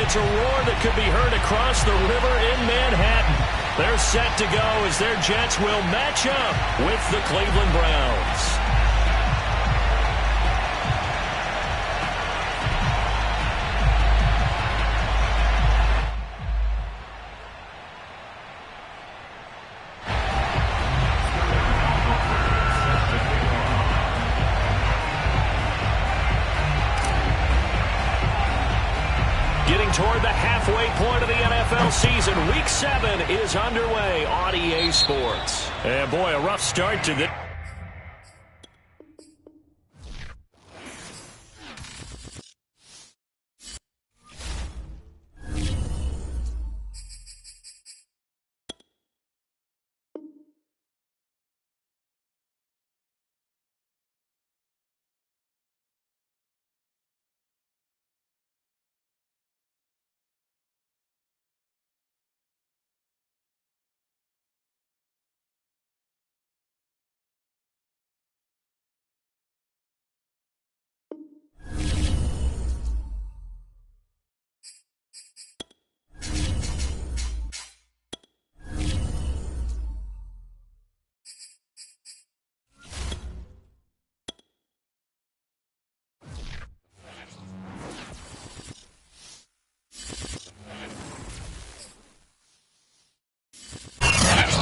it's a roar that could be heard across the river in Manhattan. They're set to go as their Jets will match up with the Cleveland Browns. Toward the halfway point of the NFL season. Week 7 is underway on EA Sports. And boy, a rough start to this.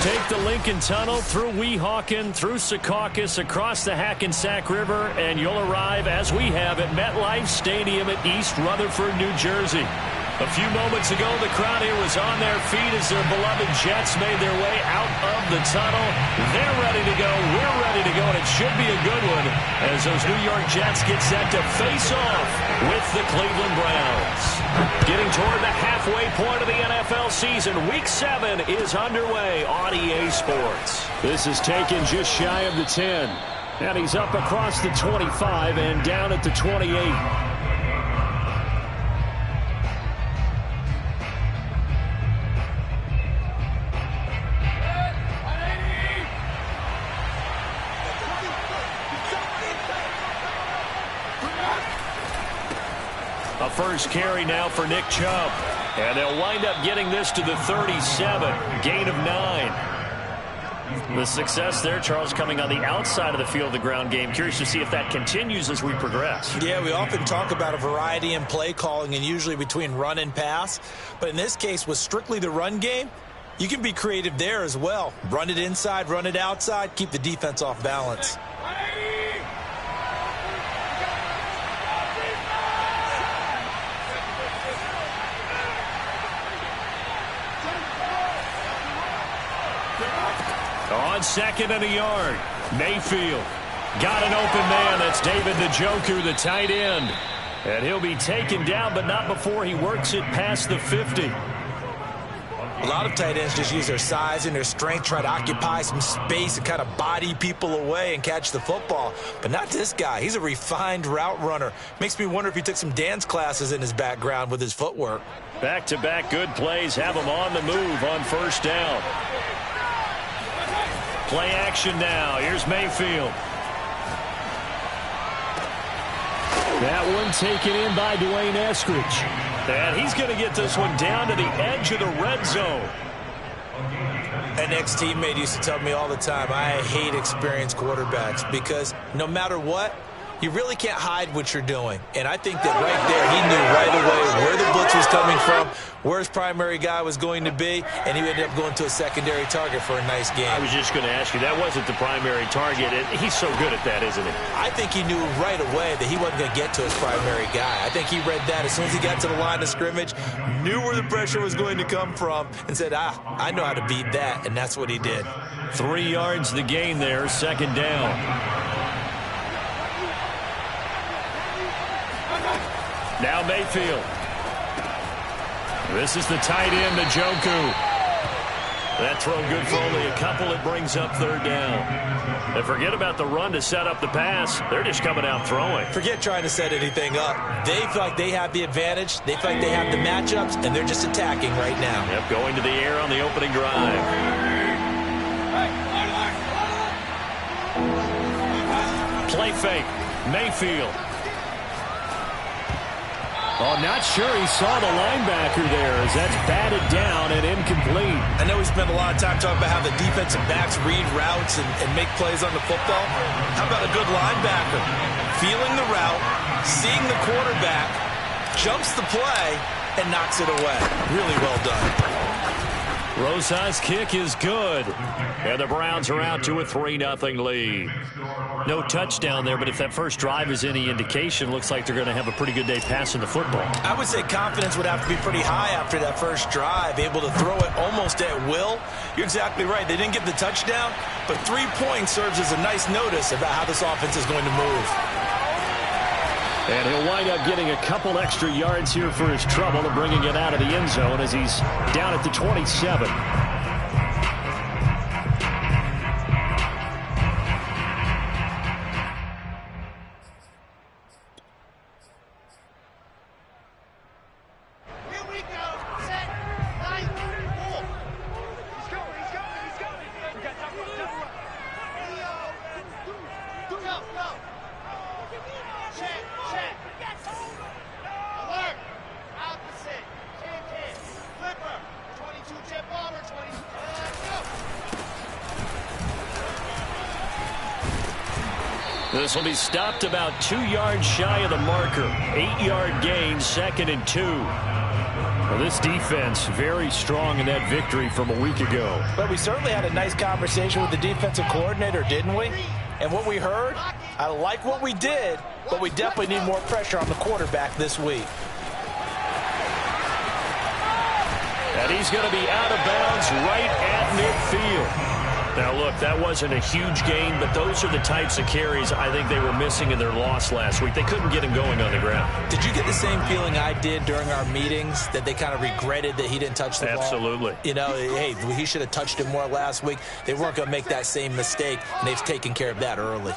Take the Lincoln Tunnel through Weehawken, through Secaucus, across the Hackensack River, and you'll arrive, as we have, at MetLife Stadium at East Rutherford, New Jersey. A few moments ago, the crowd here was on their feet as their beloved Jets made their way out of the tunnel. They're ready to go. We're ready to go, and it should be a good one as those New York Jets get set to face off with the Cleveland Browns. Getting toward the halfway point of the NFL season, Week 7 is underway on EA Sports. This is taken just shy of the 10, and he's up across the 25 and down at the 28. A first carry now for Nick Chubb. And they'll wind up getting this to the 37. Gain of 9. The success there, Charles, coming on the outside of the field, the ground game. Curious to see if that continues as we progress. Yeah, we often talk about a variety in play calling and usually between run and pass. But in this case, with strictly the run game, you can be creative there as well. Run it inside, run it outside, keep the defense off balance. On second and a yard, Mayfield got an open man. That's David Njoku, the tight end. And he'll be taken down, but not before he works it past the 50. A lot of tight ends just use their size and their strength, try to occupy some space and kind of body people away and catch the football. But not this guy. He's a refined route runner. Makes me wonder if he took some dance classes in his background with his footwork. Back-to-back good plays have him on the move on first down. Play action now. Here's Mayfield. That one taken in by Dwayne Eskridge. And he's going to get this one down to the edge of the red zone. An ex-teammate used to tell me all the time, I hate experienced quarterbacks because no matter what, you really can't hide what you're doing. And I think that right there, he knew right away where the blitz was coming from, where his primary guy was going to be, and he ended up going to a secondary target for a nice game. I was just going to ask you, that wasn't the primary target. He's so good at that, isn't he? I think he knew right away that he wasn't going to get to his primary guy. I think he read that as soon as he got to the line of scrimmage, knew where the pressure was going to come from, and said, I know how to beat that, and that's what he did. 3 yards the gain there, second down. Now Mayfield. This is the tight end, Njoku. That throw good for only a couple. It brings up third down. And forget about the run to set up the pass. They're just coming out throwing. Forget trying to set anything up. They feel like they have the advantage. They feel like they have the matchups, and they're just attacking right now. Yep, going to the air on the opening drive. Play fake. Mayfield. Oh, not sure he saw the linebacker there as that's batted down and incomplete. I know we spent a lot of time talking about how the defensive backs read routes and make plays on the football. How about a good linebacker? Feeling the route, seeing the quarterback, jumps the play, and knocks it away. Really well done. Rosa's kick is good. And the Browns are out to a 3-0 lead. No touchdown there, but if that first drive is any indication, looks like they're going to have a pretty good day passing the football. I would say confidence would have to be pretty high after that first drive, able to throw it almost at will. You're exactly right. They didn't get the touchdown, but 3 points serves as a nice notice about how this offense is going to move. And he'll wind up getting a couple extra yards here for his trouble and bringing it out of the end zone as he's down at the 27. This will be stopped about 2 yards shy of the marker. 8-yard gain, 2nd and 2. Well, this defense very strong in that victory from a week ago. But we certainly had a nice conversation with the defensive coordinator, didn't we? And what we heard, I like what we did, but we definitely need more pressure on the quarterback this week. And he's going to be out of bounds right at midfield. Now, look, that wasn't a huge gain, but those are the types of carries I think they were missing in their loss last week. They couldn't get him going on the ground. Did you get the same feeling I did during our meetings, that they kind of regretted that he didn't touch the ball? Absolutely. You know, hey, he should have touched it more last week. They weren't going to make that same mistake, and they've taken care of that early.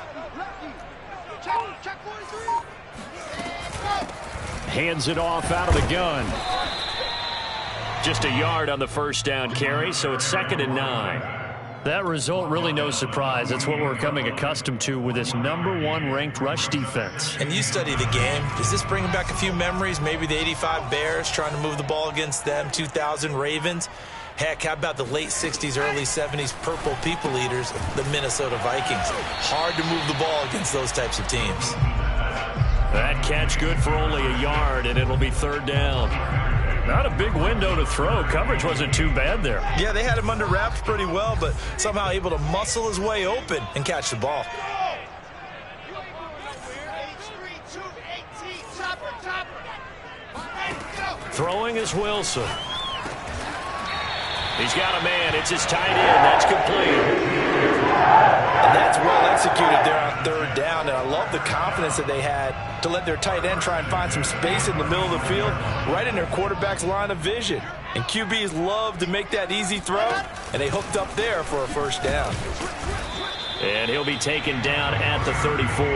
Hands it off out of the gun. Just a yard on the first down carry, so it's 2nd and 9. That result, really no surprise. That's what we're coming accustomed to with this #1 ranked rush defense. And you study the game. Does this bring back a few memories? Maybe the 85 Bears trying to move the ball against them, 2000 Ravens. Heck, how about the late 60s, early 70s Purple People Eaters, the Minnesota Vikings? Hard to move the ball against those types of teams. That catch good for only a yard, and it'll be 3rd down. Not a big window to throw. Coverage wasn't too bad there. Yeah, they had him under wraps pretty well, but somehow able to muscle his way open and catch the ball. Throwing is Wilson. He's got a man. It's his tight end. That's complete. And that's well executed there on 3rd down, and I love the confidence that they had to let their tight end try and find some space in the middle of the field, right in their quarterback's line of vision. And QBs love to make that easy throw, and they hooked up there for a 1st down. And he'll be taken down at the 34.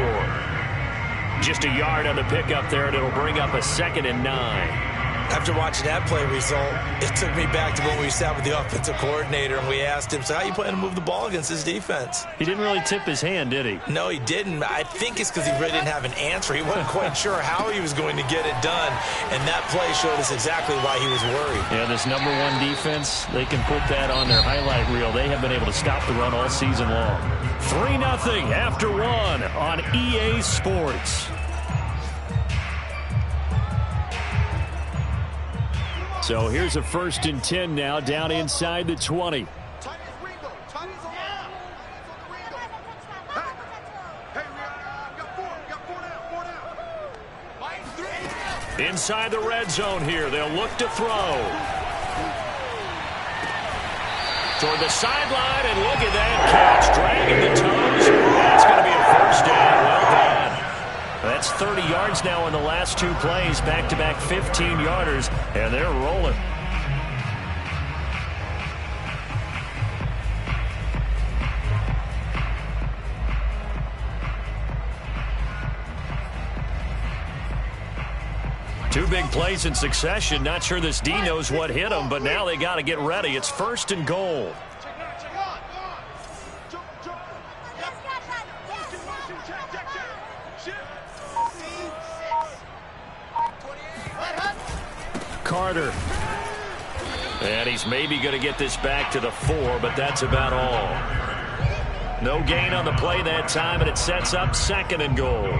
Just a yard on the pickup there, and it'll bring up a 2nd and 9. After watching that play result, it took me back to when we sat with the offensive coordinator and we asked him, so how are you planning to move the ball against this defense? He didn't really tip his hand, did he? No, he didn't. I think it's because he really didn't have an answer. He wasn't quite sure how he was going to get it done, and that play showed us exactly why he was worried. Yeah, this #1 defense, they can put that on their highlight reel. They have been able to stop the run all season long. 3-0 after 1 on EA Sports. So here's a 1st and 10 now, down inside the 20. Inside the red zone here, they'll look to throw. Toward the sideline, and look at that catch, dragging the toes. That's going to be a 1st down. Well done. That's 30 yards now in the last 2 plays, back-to-back 15-yarders, and they're rolling. Two big plays in succession. Not sure this D knows what hit him, but now they got to get ready. It's 1st and goal. Carter. And he's maybe going to get this back to the 4, but that's about all. No gain on the play that time, and it sets up 2nd and goal.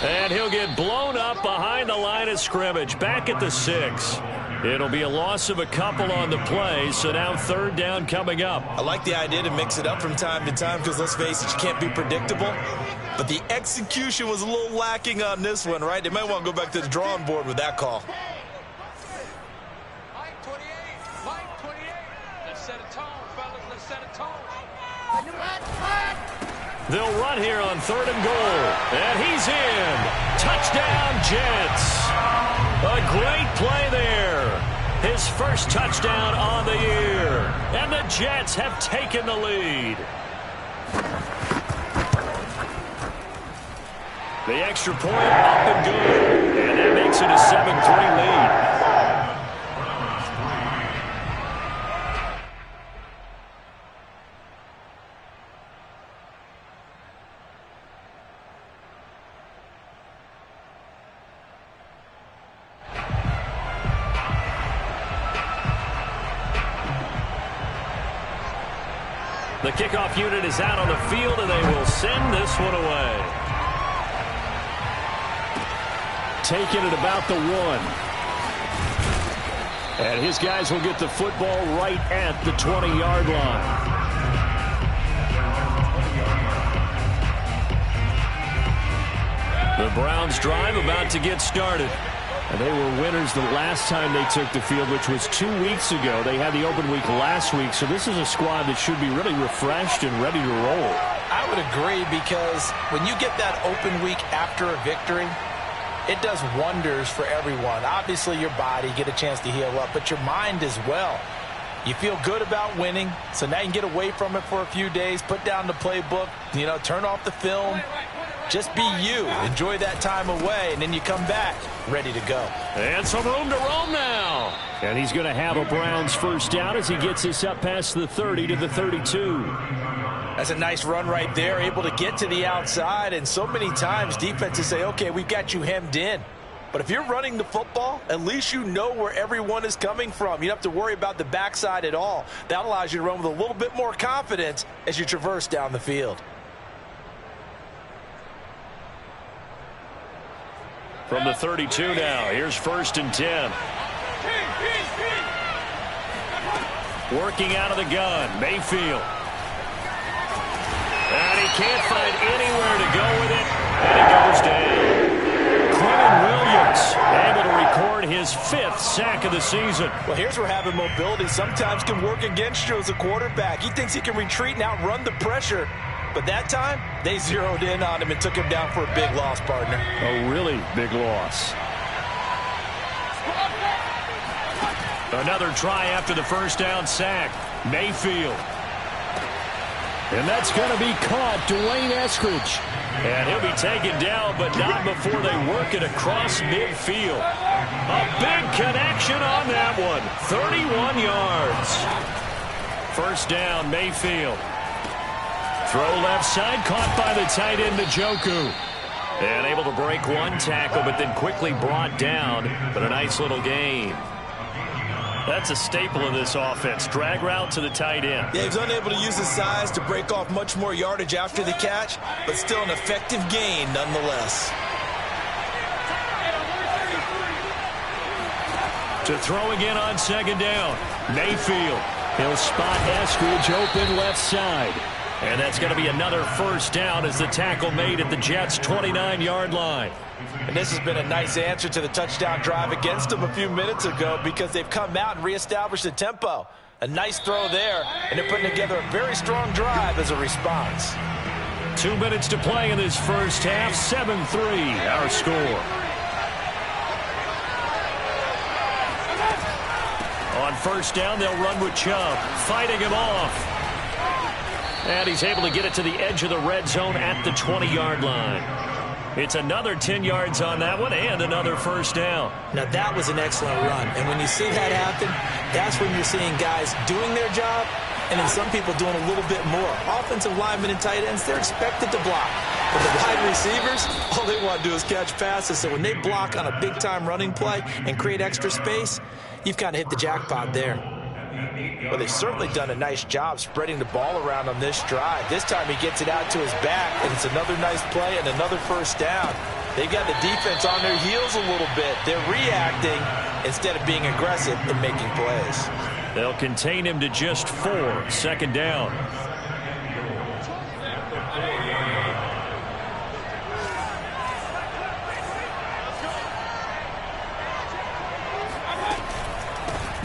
And he'll get blown up behind the line of scrimmage, back at the 6. It'll be a loss of a couple on the play, so now 3rd down coming up. I like the idea to mix it up from time to time because, let's face it, you can't be predictable. But the execution was a little lacking on this one, right? They might want to go back to the drawing board with that call. Line 28. Let's set a tone, fellas. Let's set a tone. They'll run here on 3rd and goal. And he's in. Touchdown, Jets. A great play there. His first touchdown on the year. And the Jets have taken the lead. The extra point up and good. And that makes it a 7-3 lead. The kickoff unit is out on the field, and they will send this one away. Taking it about the 1. And his guys will get the football right at the 20-yard line. The Browns drive about to get started. And they were winners the last time they took the field, which was 2 weeks ago. They had the open week last week, so this is a squad that should be really refreshed and ready to roll. I would agree, because when you get that open week after a victory, it does wonders for everyone. Obviously, your body, get a chance to heal up, but your mind as well. You feel good about winning, so now you can get away from it for a few days, put down the playbook, turn off the film. Just be you. Enjoy that time away, and then you come back ready to go. And some room to roam now. And he's going to have a Browns first down as he gets this up past the 30 to the 32. That's a nice run right there, able to get to the outside. And so many times defenses say, okay, we've got you hemmed in. But if you're running the football, at least you know where everyone is coming from. You don't have to worry about the backside at all. That allows you to run with a little bit more confidence as you traverse down the field. From the 32 now, here's 1st and 10. Working out of the gun, Mayfield. And he can't find anywhere to go with it, and he goes down. Quentin Williams able to record his 5th sack of the season. Well, here's where having mobility sometimes can work against you as a quarterback. He thinks he can retreat and outrun the pressure. But that time, they zeroed in on him and took him down for a big loss, partner. A really big loss. Another try after the first down sack. Mayfield. And that's going to be caught. Dwayne Eskridge. And he'll be taken down, but not before they work it across midfield. A big connection on that one. 31 yards. First down, Mayfield. Throw left side, caught by the tight end, Njoku. And able to break one tackle, but then quickly brought down. But a nice little gain. That's a staple of this offense. Drag route to the tight end. Yeah, he's unable to use his size to break off much more yardage after the catch, but still an effective gain nonetheless. To throw again on 2nd down. Mayfield. He'll spot Eskridge open left side. And that's going to be another first down as the tackle made at the Jets' 29-yard line. And this has been a nice answer to the touchdown drive against them a few minutes ago, because they've come out and reestablished the tempo. A nice throw there, and they're putting together a very strong drive as a response. 2 minutes to play in this first half. 7-3 our score. On first down, they'll run with Chubb, fighting him off. And he's able to get it to the edge of the red zone at the 20-yard line. It's another 10 yards on that one and another first down. Now, that was an excellent run. And when you see that happen, that's when you're seeing guys doing their job and then some people doing a little bit more. Offensive linemen and tight ends, they're expected to block. But the wide receivers, all they want to do is catch passes. So when they block on a big-time running play and create extra space, you've kind of hit the jackpot there. Well, they've certainly done a nice job spreading the ball around on this drive. This time he gets it out to his back, and it's another nice play and another first down. They've got the defense on their heels a little bit. They're reacting instead of being aggressive and making plays. They'll contain him to just 4. Second down.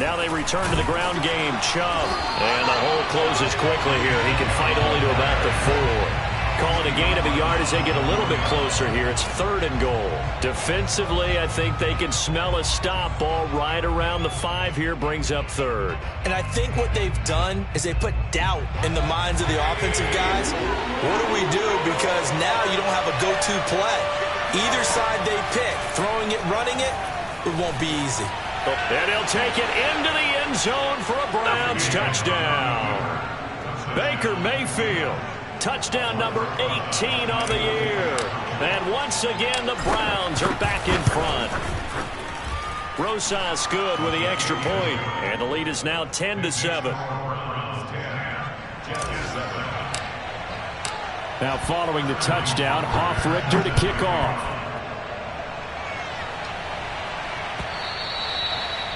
Now they return to the ground game. Chubb. And the hole closes quickly here. He can fight only to about the 4. Calling a gain of a yard as they get a little bit closer here. It's 3rd and goal. Defensively, I think they can smell a stop. Ball right around the 5 here, brings up 3rd. And I think what they've done is they put doubt in the minds of the offensive guys. What do we do? Because now you don't have a go-to play. Either side they pick, throwing it, running it, it won't be easy. And he'll take it into the end zone for a Browns touchdown. Baker Mayfield. Touchdown number 18 on the year. And once again, the Browns are back in front. Rosas good with the extra point. And the lead is now 10-7. Now following the touchdown, Hoff-Richter to kick off.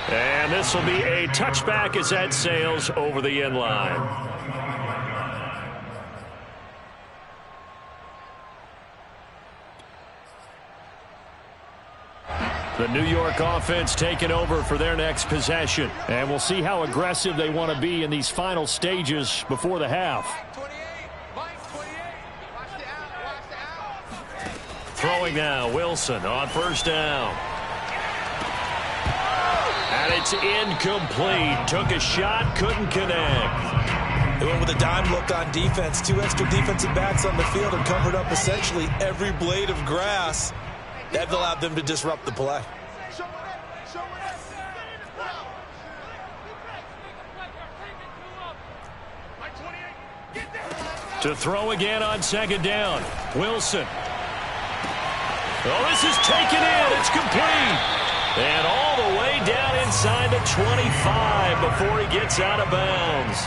And this will be a touchback as that sails over the end line. The New York offense taking over for their next possession. And we'll see how aggressive they want to be in these final stages before the half. Throwing now, Wilson on first down. And it's incomplete. Took a shot, couldn't connect. They went with a dime look on defense. 2 extra defensive backs on the field and covered up essentially every blade of grass. That allowed them to disrupt the play. To throw again on second down. Wilson. Oh, this is taken in. It's complete. And all the way down inside the 25 before he gets out of bounds.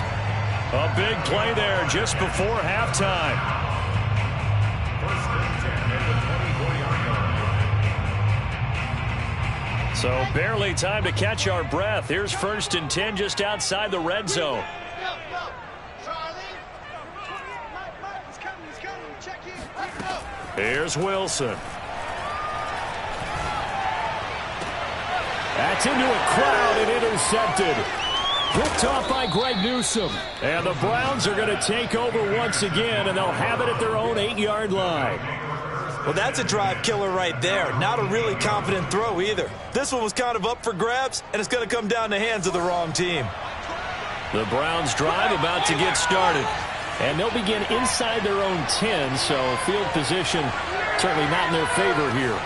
A big play there just before halftime. So barely time to catch our breath. Here's 1st and 10 just outside the red zone. Here's Wilson. That's into a crowd and intercepted. Picked off by Greg Newsome. And the Browns are going to take over once again, and they'll have it at their own 8-yard line. Well, that's a drive killer right there. Not a really confident throw either. This one was kind of up for grabs, and it's going to come down the hands of the wrong team. The Browns drive about to get started. And they'll begin inside their own 10, so field position certainly not in their favor here.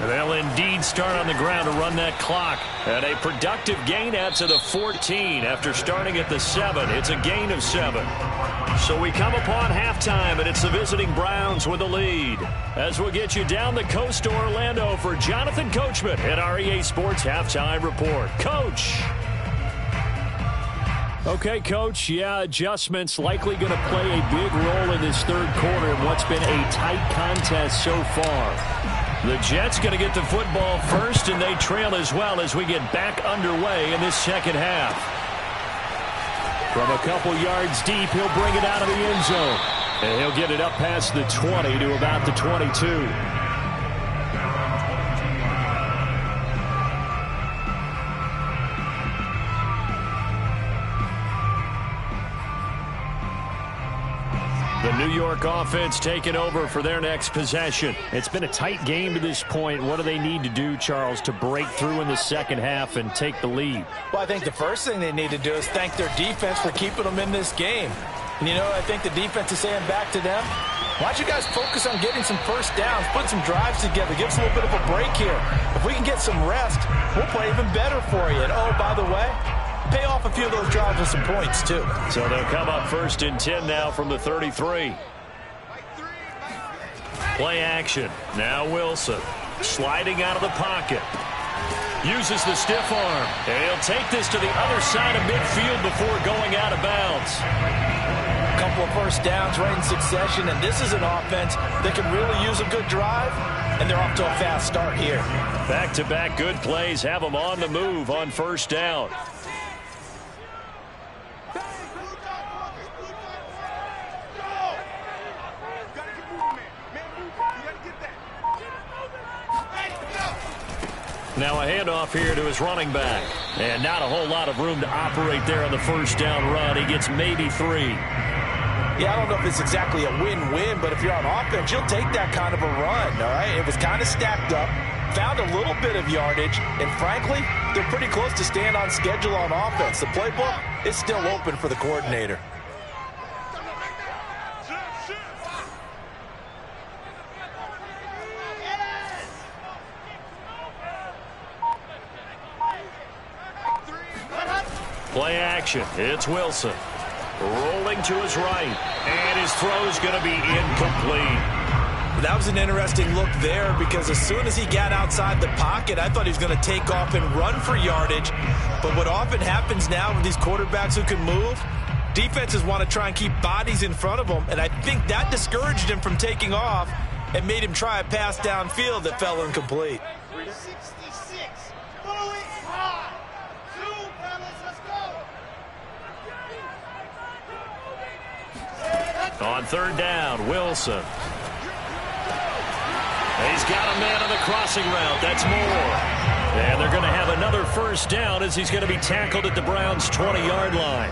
They'll indeed start on the ground to run that clock. And a productive gain out to the 14 after starting at the 7. It's a gain of 7. So we come upon halftime, and it's the visiting Browns with the lead. As we'll get you down the coast to Orlando for Jonathan Coachman at our EA Sports Halftime Report. Coach. Okay, Coach, yeah, adjustments likely going to play a big role in this third quarter in what's been a tight contest so far. The Jets going to get the football first, and they trail as well as we get back underway in this second half. From a couple yards deep, he'll bring it out of the end zone. And he'll get it up past the 20 to about the 22. The New York offense taking over for their next possession. It's been a tight game to this point. What do they need to do, Charles, to break through in the second half and take the lead? Well, I think the first thing they need to do is thank their defense for keeping them in this game. And, you know, I think the defense is saying back to them, why don't you guys focus on getting some first downs, put some drives together, give us a little bit of a break here. If we can get some rest, we'll play even better for you. And, oh, by the way, pay off a few of those drives with some points, too. So they'll come up 1st and 10 now from the 33. Play action. Now Wilson sliding out of the pocket. Uses the stiff arm. And he'll take this to the other side of midfield before going out of bounds. A couple of first downs right in succession, and this is an offense that can really use a good drive, and they're off to a fast start here. Back-to-back good plays have them on the move on 1st down. Now a handoff here to his running back. And not a whole lot of room to operate there on the 1st down run. He gets maybe 3. Yeah, I don't know if it's exactly a win-win, but if you're on offense, you'll take that kind of a run, all right? It was kind of stacked up, found a little bit of yardage, and frankly, they're pretty close to staying on schedule on offense. The playbook is still open for the coordinator. Play action. It's Wilson. Rolling to his right. And his throw is going to be incomplete. That was an interesting look there because as soon as he got outside the pocket, I thought he was going to take off and run for yardage. But what often happens now with these quarterbacks who can move, defenses want to try and keep bodies in front of them. And I think that discouraged him from taking off and made him try a pass downfield that fell incomplete. On 3rd down, Wilson. He's got a man on the crossing route. That's more. And they're going to have another 1st down as he's going to be tackled at the Browns' 20-yard line.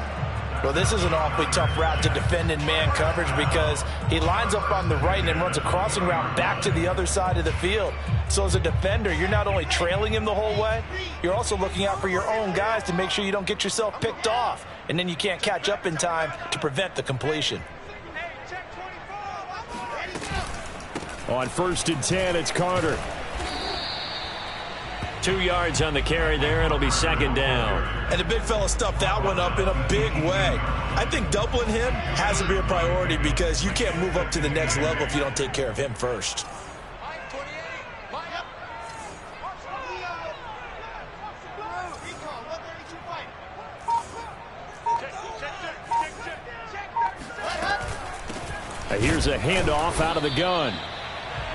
Well, this is an awfully tough route to defend in man coverage because he lines up on the right and then runs a crossing route back to the other side of the field. So as a defender, you're not only trailing him the whole way, you're also looking out for your own guys to make sure you don't get yourself picked off. And then you can't catch up in time to prevent the completion. On 1st and 10, it's Carter. 2 yards on the carry there. It'll be 2nd down. And the big fella stuffed that one up in a big way. I think doubling him has to be a priority because you can't move up to the next level if you don't take care of him first. Here's a handoff out of the gun.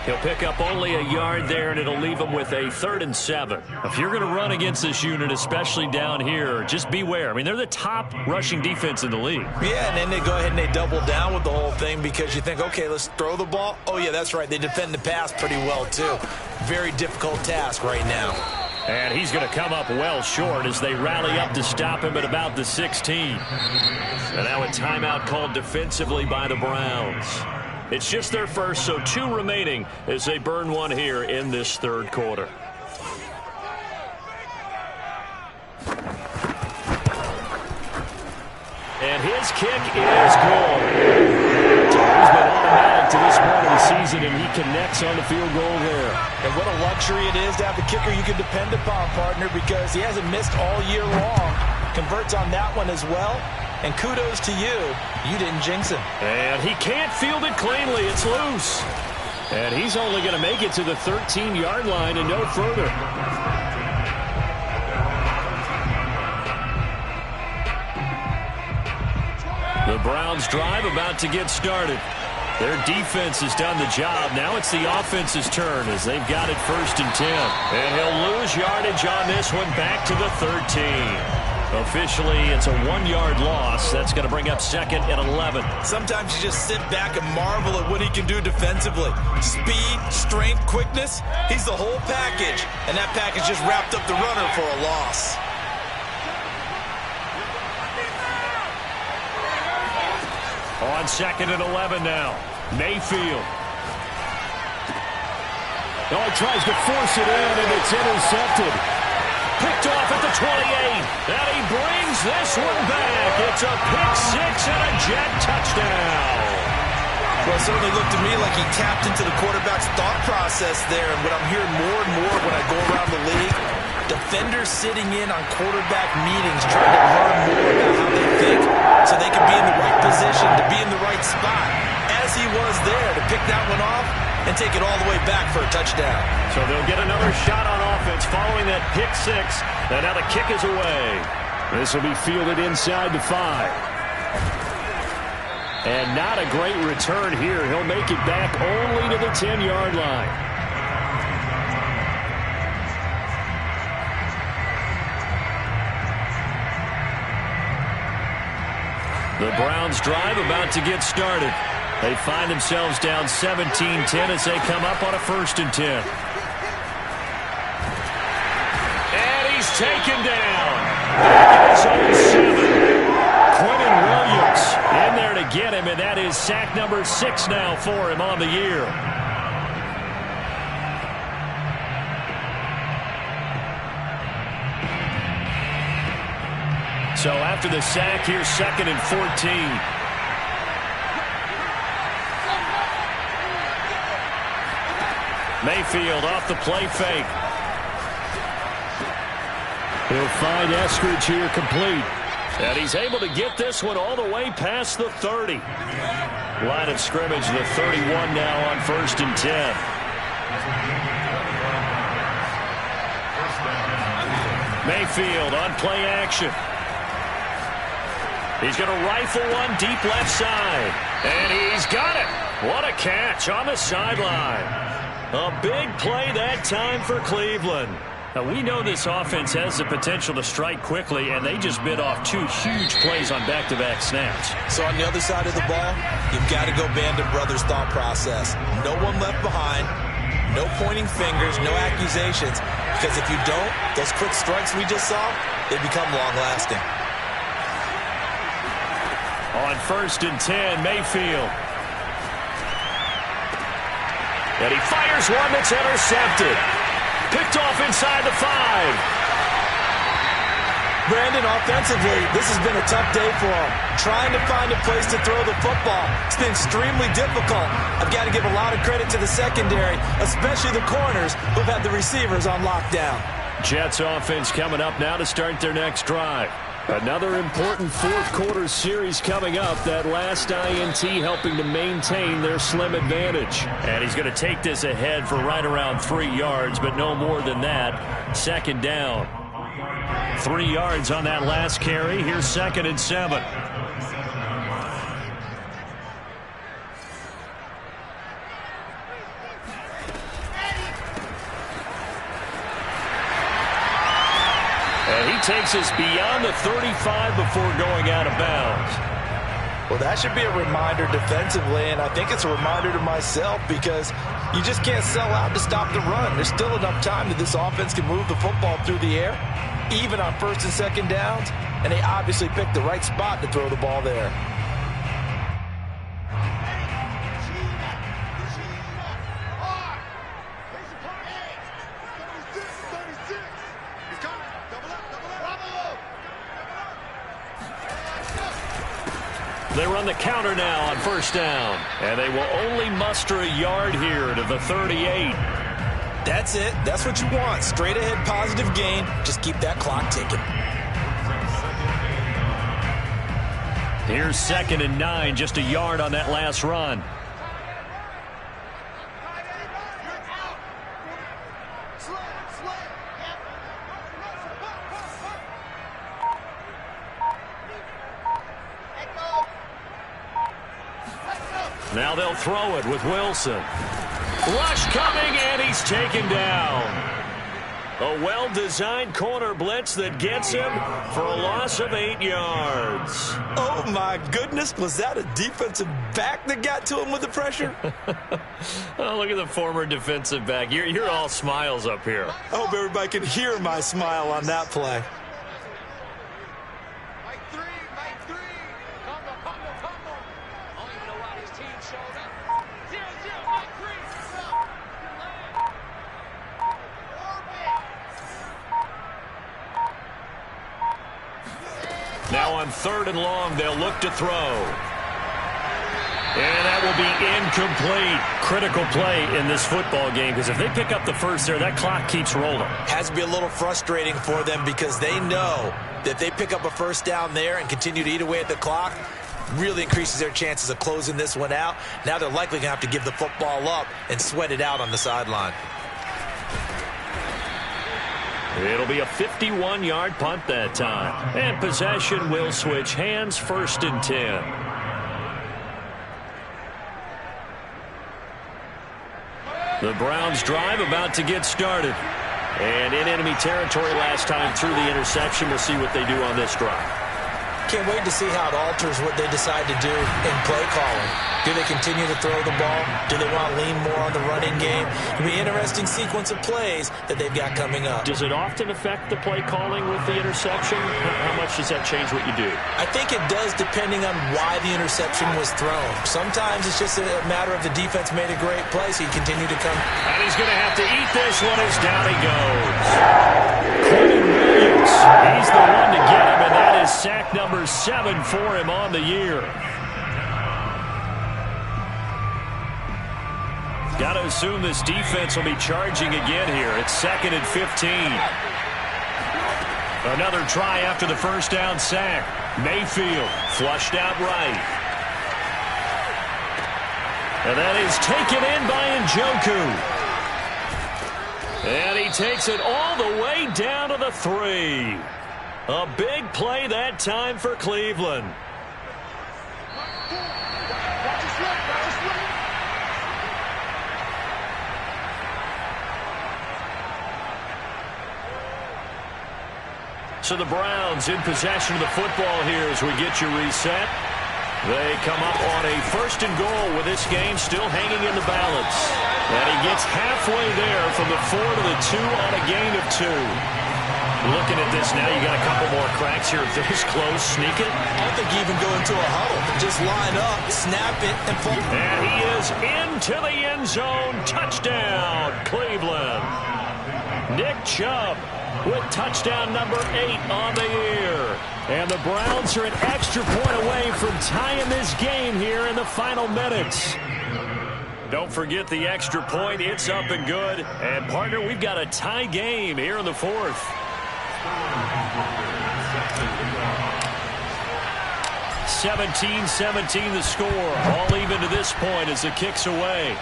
He'll pick up only a yard there, and it'll leave him with a 3rd and 7. If you're going to run against this unit, especially down here, just beware. I mean, they're the top rushing defense in the league. Yeah, and then they go ahead and they double down with the whole thing because you think, okay, let's throw the ball. Oh, yeah, that's right. They defend the pass pretty well, too. Very difficult task right now. And he's going to come up well short as they rally up to stop him at about the 16. And now a timeout called defensively by the Browns. It's just their first, so 2 remaining as they burn one here in this 3rd quarter. And his kick is good. He's been automatic to this point of the season, and he connects on the field goal there. And what a luxury it is to have a kicker you can depend upon, partner, because he hasn't missed all year long. Converts on that one as well. And kudos to you. You didn't jinx him. And he can't field it cleanly. It's loose. And he's only going to make it to the 13-yard line and no further. The Browns drive about to get started. Their defense has done the job. Now it's the offense's turn as they've got it 1st and 10. And he'll lose yardage on this one back to the 13. Officially, it's a 1-yard loss. That's going to bring up 2nd and 11. Sometimes you just sit back and marvel at what he can do defensively. Speed, strength, quickness, he's the whole package. And that package just wrapped up the runner for a loss. On 2nd and 11 now. Mayfield. Oh, he tries to force it in, and it's intercepted. Picked off at the 28. And he brings this one back. It's a pick six and a Jet touchdown. Well, it certainly looked to me like he tapped into the quarterback's thought process there. And what I'm hearing more and more when I go around the league, defenders sitting in on quarterback meetings trying to learn more about how they think so they can be in the right position, to be in the right spot, as he was there to pick that one off and take it all the way back for a touchdown. So they'll get another shot on offense following that pick six. And now the kick is away. This will be fielded inside the 5. And not a great return here. He'll make it back only to the 10-yard line. The Browns drive about to get started. They find themselves down 17-10 as they come up on a 1st and 10. And he's taken down. Back in his own 7. Quentin Williams in there to get him, and that is sack number 6 now for him on the year. So after the sack, here's 2nd and 14. Mayfield off the play fake. He'll find Eskridge here complete. And he's able to get this one all the way past the 30. Line of scrimmage, the 31 now on 1st and 10. Mayfield on play action. He's going to rifle one deep left side. And he's got it. What a catch on the sideline. A big play that time for Cleveland. Now, we know this offense has the potential to strike quickly, and they just bit off 2 huge plays on back-to-back snaps. So on the other side of the ball, you've got to go Band of Brothers thought process. No one left behind, no pointing fingers, no accusations, because if you don't, those quick strikes we just saw, they become long-lasting. On 1st and 10, Mayfield. And he fires one that's intercepted. Picked off inside the 5. Brandon, offensively, this has been a tough day for him. Trying to find a place to throw the football. It's been extremely difficult. I've got to give a lot of credit to the secondary, especially the corners who've had the receivers on lockdown. Jets offense coming up now to start their next drive. Another important 4th quarter series coming up. That last INT helping to maintain their slim advantage. And he's going to take this ahead for right around 3 yards, but no more than that. 2nd down. 3 yards on that last carry. Here's 2nd and 7. Takes us beyond the 35 before going out of bounds. Well, that should be a reminder defensively, and I think it's a reminder to myself because you just can't sell out to stop the run. There's still enough time that this offense can move the football through the air, even on 1st and 2nd downs, and they obviously picked the right spot to throw the ball there. They run the counter now on 1st down. And they will only muster a yard here to the 38. That's it. That's what you want. Straight ahead positive gain. Just keep that clock ticking. Here's 2nd and 9. Just a yard on that last run. Now they'll throw it with Wilson. Rush coming, and he's taken down. A well-designed corner blitz that gets him for a loss of 8 yards. Oh, my goodness. Was that a defensive back that got to him with the pressure? Oh, look at the former defensive back. You're all smiles up here. I hope everybody can hear my smile on that play. on 3rd and long, they'll look to throw. And that will be incomplete. Critical play in this football game, because if they pick up the first there, that clock keeps rolling. Has to be a little frustrating for them because they know that if they pick up a first down there and continue to eat away at the clock, really increases their chances of closing this one out. Now they're likely going to have to give the football up and sweat it out on the sideline. It'll be a 51-yard punt that time. And possession will switch hands, 1st and 10. The Browns drive about to get started. And in enemy territory last time through the interception. We'll see what they do on this drive. Can't wait to see how it alters what they decide to do in play calling. Do they continue to throw the ball? Do they want to lean more on the running game? It'll be an interesting sequence of plays that they've got coming up. Does it often affect the play calling with the interception? How much does that change what you do? I think it does, depending on why the interception was thrown. Sometimes it's just a matter of the defense made a great play, so you continue to come. And he's going to have to eat this one as down he goes. He's the one to get him, and that is sack number 7 for him on the year. Got to assume this defense will be charging again here. It's 2nd and 15. Another try after the first down sack. Mayfield flushed out right. And that is taken in by Njoku. And he takes it all the way down to the 3. A big play that time for Cleveland. So the Browns in possession of the football here as we get you reset. They come up on a 1st and goal with this game still hanging in the balance. And he gets halfway there from the 4 to the 2 on a gain of 2. Looking at this now, you got a couple more cracks here. If this close, sneak it. I don't think you even go into a huddle. Just line up, snap it, and pull. And he is into the end zone. Touchdown, Cleveland. Nick Chubb with touchdown number 8 on the year. And the Browns are an extra point away from tying this game here in the final minutes. Don't forget the extra point. It's up and good. And, partner, we've got a tie game here in the 4th. 17-17 the score. All even to this point as the kick's away.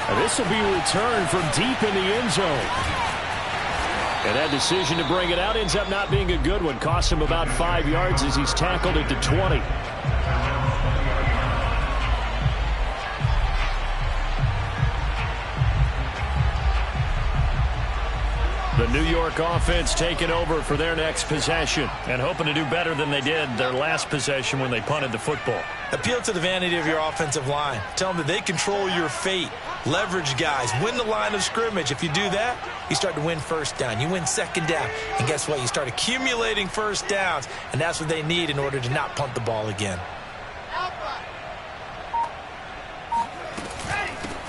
And this will be returned from deep in the end zone. And that decision to bring it out ends up not being a good one. Costs him about 5 yards as he's tackled at the 20. The New York offense taking over for their next possession and hoping to do better than they did their last possession when they punted the football. Appeal to the vanity of your offensive line. Tell them that they control your fate. Leverage guys. Win the line of scrimmage. If you do that, you start to win first down. You win 2nd down. And guess what? You start accumulating first downs. And that's what they need in order to not punt the ball again.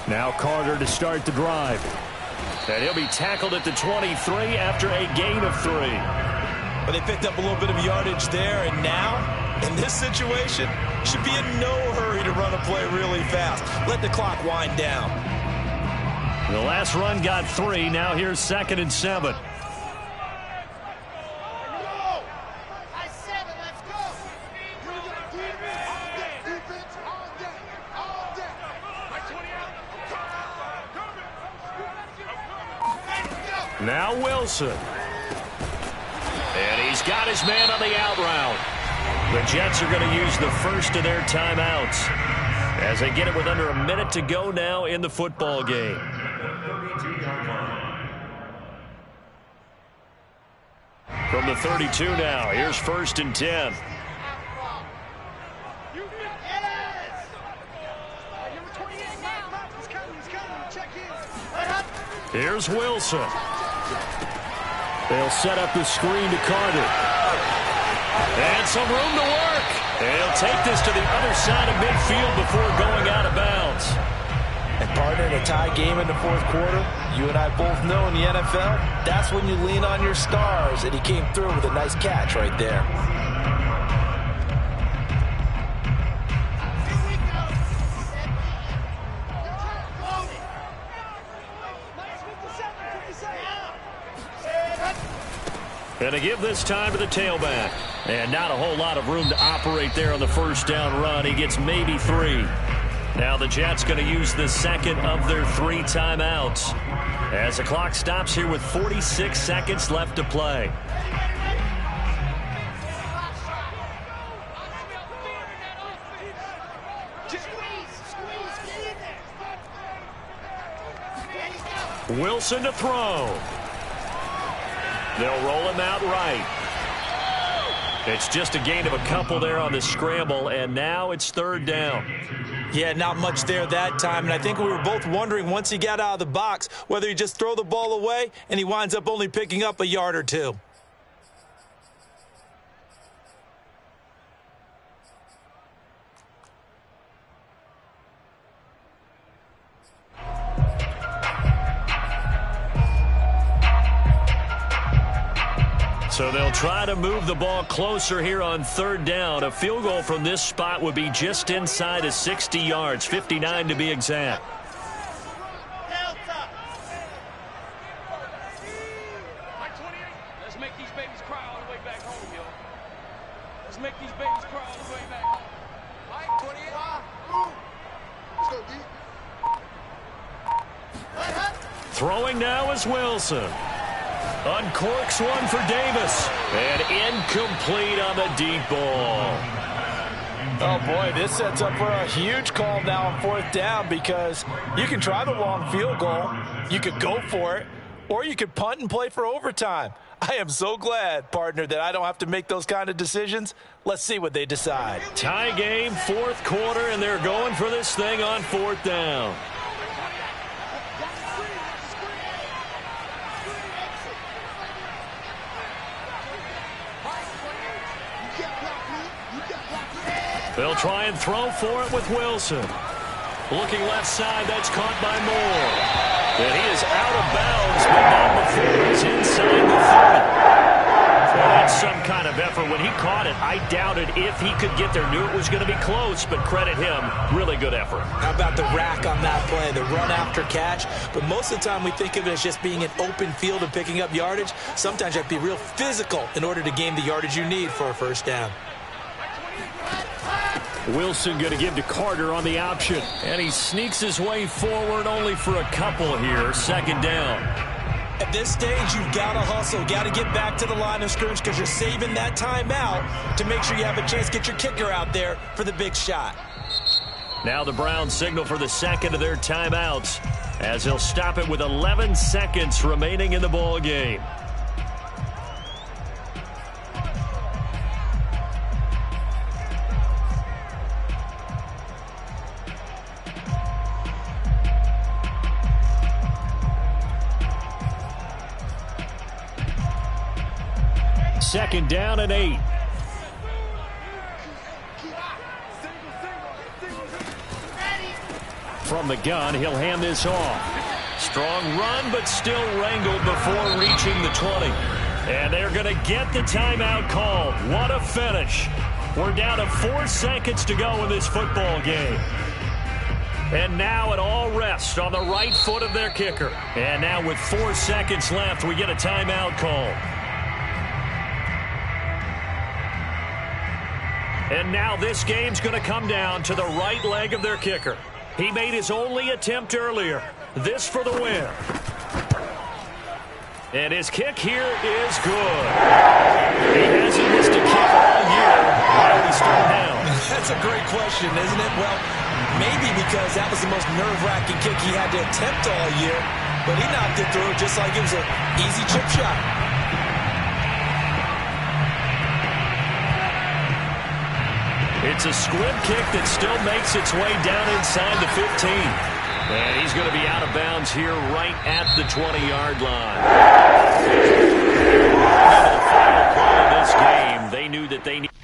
Now Carter to start the drive. And he'll be tackled at the 23 after a gain of 3. But they picked up a little bit of yardage there, and now, in this situation, should be in no hurry to run a play really fast. Let the clock wind down. The last run got 3. Now here's 2nd and 7. Now Wilson. And he's got his man on the out route. The Jets are going to use the first of their timeouts as they get it with under a minute to go now in the football game. From the 32 now, here's 1st and 10. Here's Wilson. They'll set up the screen to Carter. And some room to work. And he'll take this to the other side of midfield before going out of bounds. And Partner, in a tie game in the fourth quarter, you and I both know in the NFL, that's when you lean on your stars, and he came through with a nice catch right there. And to give this time to the tailback. And not a whole lot of room to operate there on the first down run. He gets maybe 3. Now the Jets going to use the second of their 3 timeouts as the clock stops here with 46 seconds left to play. Wilson to throw. They'll roll him out right. It's just a gain of a couple there on the scramble, and now it's third down. Yeah, not much there that time, and I think we were both wondering once he got out of the box whether he just throw the ball away and he winds up only picking up a yard or 2. So they'll try to move the ball closer here on third down. A field goal from this spot would be just inside of 60 yards, 59 to be exact. Let's make these babies cry all the way back home, yo. Let's make these babies cry all the way back home. Mike, 28. Throwing now is Wilson. Uncorks one for Davis. And incomplete on the deep ball. Oh, boy, this sets up for a huge call now on fourth down because you can try the long field goal, you could go for it, or you could punt and play for overtime. I am so glad, partner, that I don't have to make those kind of decisions. Let's see what they decide. Tie game, fourth quarter, and they're going for this thing on fourth down. They'll try and throw for it with Wilson. Looking left side, that's caught by Moore. And he is out of bounds, but not before he's inside the 30. Well, that's some kind of effort. When he caught it, I doubted if he could get there. Knew it was going to be close, but credit him. Really good effort. How about the rack on that play, the run after catch? But most of the time we think of it as just being an open field and picking up yardage. Sometimes you have to be real physical in order to gain the yardage you need for a first down. Wilson going to give to Carter on the option. And he sneaks his way forward only for a couple here. Second down. At this stage, you've got to hustle. Got to get back to the line of scrimmage because you're saving that timeout to make sure you have a chance to get your kicker out there for the big shot. Now the Browns signal for the second of their timeouts as he'll stop it with 11 seconds remaining in the ball game. Second down and 8. From the gun, he'll hand this off. Strong run, but still wrangled before reaching the 20. And they're going to get the timeout called. What a finish. We're down to 4 seconds to go in this football game. And now it all rests on the right foot of their kicker. And now with 4 seconds left, we get a timeout call. And now this game's going to come down to the right leg of their kicker. He made his only attempt earlier. This for the win. And his kick here is good. He hasn't missed a kick all year. Why would he start now? That's a great question, isn't it? Well, maybe because that was the most nerve-wracking kick he had to attempt all year. But he knocked it through just like it was an easy chip shot. It's a squib kick that still makes its way down inside the 15. And he's going to be out of bounds here right at the 20-yard line. The final play of this game, they knew that they needed.